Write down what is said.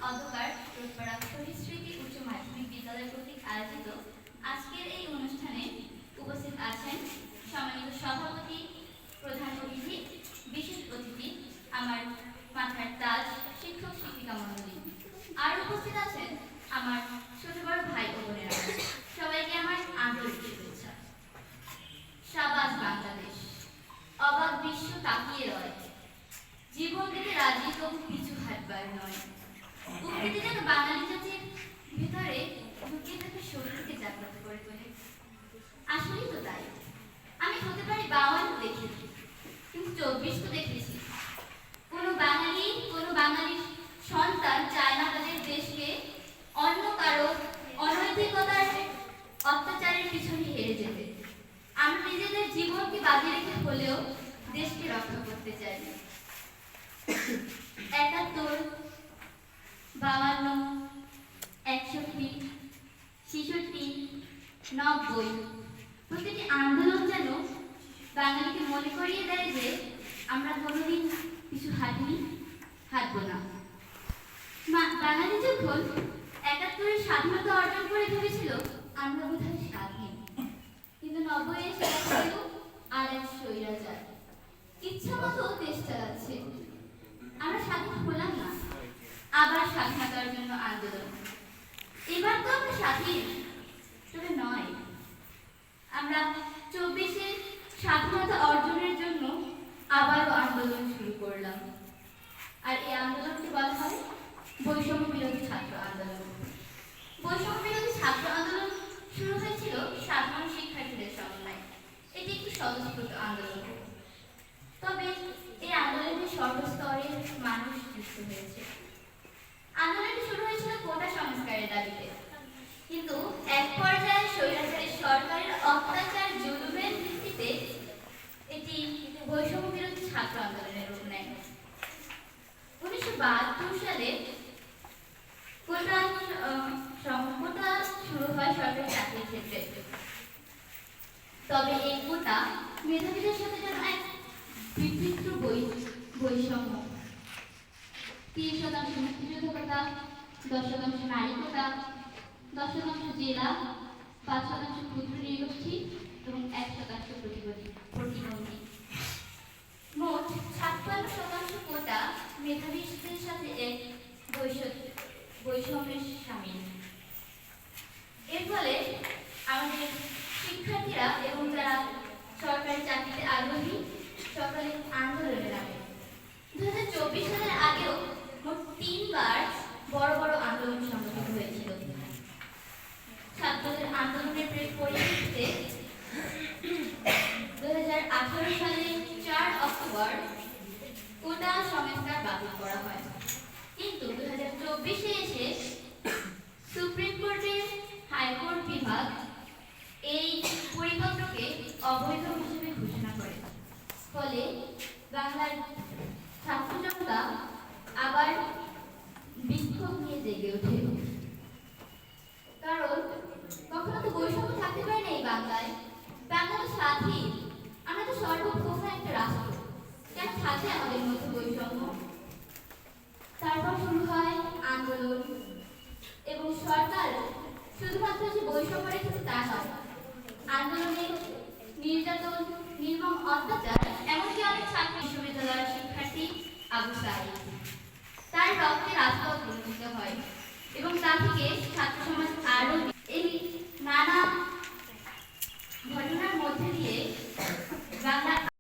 অন্ধকার রোডপাড়া শহীদ স্মৃতি উচ্চ মাধ্যমিক বিদ্যালয় কর্তৃক আয়োজিত আজকের এই অনুষ্ঠানে উপস্থিত আছেন সম্মানিত সভাপতি, প্রধান অতিথি, বিশেষ অতিথি, আমার মাথার তাজ, শিক্ষক শিক্ষিকা মণ্ডলী। আর উপস্থিত আছেন আমার ছোট বড় ভাই ও বোনেরা। সবাইকে আমার আন্তরিক শুভেচ্ছা। শাবাশ বাংলাদেশ, অবাক বিশ্ব তাকিয়ে রয়, জীবন দিতে রাজি তবু পিছু হাঁটবার নয়। উক্তিটি যেন বাঙালি জাতির ভিতরে লুকিয়ে থাকা শক্তিকে জাগ্রত করে তোলে। আসলেই তো তাই। আমি হতে পারি 52 দেখেছি, কিন্তু 24 তো দেখেছি। কোনো বাঙালির সন্তান চায় না তাদের দেশকে অন্য কারো অনৈতিকতার অত্যাচারের পিছনে হেরে যেতে। আমরা নিজেদের জীবনকে বাজি রেখে হলেও দেশকে রক্ষা করতে চাই। 71, 52, 61, 66, 90 প্রতিটি আন্দোলন যেন বাঙালিকে মনে করিয়ে দেয় যে আমরা কোনোদিন কিছু হাঁটবো না। বাঙালি যখন 71-এর স্বাধীনতা অর্জন করে ভেবেছিল আমরা বোধহয় স্বাধীন, কিন্তু 90 এসে ছিল আর এক স্বৈরাচার ইচ্ছা মতো দেশ চালাচ্ছে। আমরা স্বাধীন হলাম না, আবার স্বাধীনতার জন্য আন্দোলন। এবার তো আমরা স্বাধীন, তবে নয়। আমরা 24-এ স্বাধীনতা অর্জনের জন্য আবারও আন্দোলন শুরু করলাম। আর এই আন্দোলনকে বলা হয় বৈষম্য বিরোধী ছাত্র আন্দোলন। বৈষম্য বিরোধী ছাত্র আন্দোলন শুরু হয়েছিল সাধারণ শিক্ষার্থীদের সমন্বয়ে। এটি একটি স্বতঃস্ফূর্ত আন্দোলন, তবে এই আন্দোলনে সর্বস্তরের মানুষ যুক্ত হয়েছে। আন্দোলনটি শুরু হয়েছিল কোটা সংস্কারের দাবিতে, কিন্তু এক পর্যায়ে স্বৈরাচারী সরকারের অত্যাচার জুলুমের ভিত্তিতে এটি বৈষম্য বিরোধী ছাত্র আন্দোলনের রূপ নেয়। 1972 সালে কোটা শুরু হয় সরকারি চাকরির ক্ষেত্রে। তবে এই কোটা মেধাবীদের সাথে যেন এক বিচিত্র বৈষম্য। 30% মুক্তিযুদ্ধ কোটা, 10% নারী কোটা, 10% জেলা, 5% ক্ষুদ্র নৃগোষ্ঠী এবং 1% প্রতিবন্ধী। মোট 56% কোটা মেধাবীদের সাথে এক বৈষম্যের সামিল। এর ফলে আমাদের শিক্ষার্থীরা এবং যারা সরকারি চাকরিতে আগ্রহী সকলে আন্দোলনে নামে। 2024 সালের আগেও মোট 3 বার বড় বড় আন্দোলন সংগঠিত হয়েছিল। ছাত্রদের আন্দোলনের পরিপ্রেক্ষিতে 2018 সালে 4 অক্টোবর কোটা সংস্কার বাতিল করা হয়, কিন্তু 2024-এ এসে সুপ্রিম কোর্টের হাইকোর্ট বিভাগ এই পরিপত্রকে অবৈধ হিসেবে ঘোষণা করে। ফলে বাংলার ছাত্র জনতা আবার বিক্ষোভ নিয়ে জেগে ওঠে। কারণ কখনো তো বৈষম্য থাকতে পারে না এই বাংলায়। বাংলা তো স্বাধীন, আমরা তো সর্বপ্রথম একটা রাষ্ট্র, কেন থাকে আমাদের মধ্যে বৈষম্য? তারপর শুরু হয় আন্দোলন, এবং সরকার শুধুমাত্র যে বৈষম্য রেখেছে তা নয়, আন্দোলনে নির্যাতন, নির্মম অত্যাচার, এমনকি অনেক ছাত্র বিশ্ববিদ্যালয়ের শিক্ষার্থী আবু সাঈদ, তার রক্তে রাজপথ রঞ্জিত হয় এবং তা থেকে ছাত্র সমাজ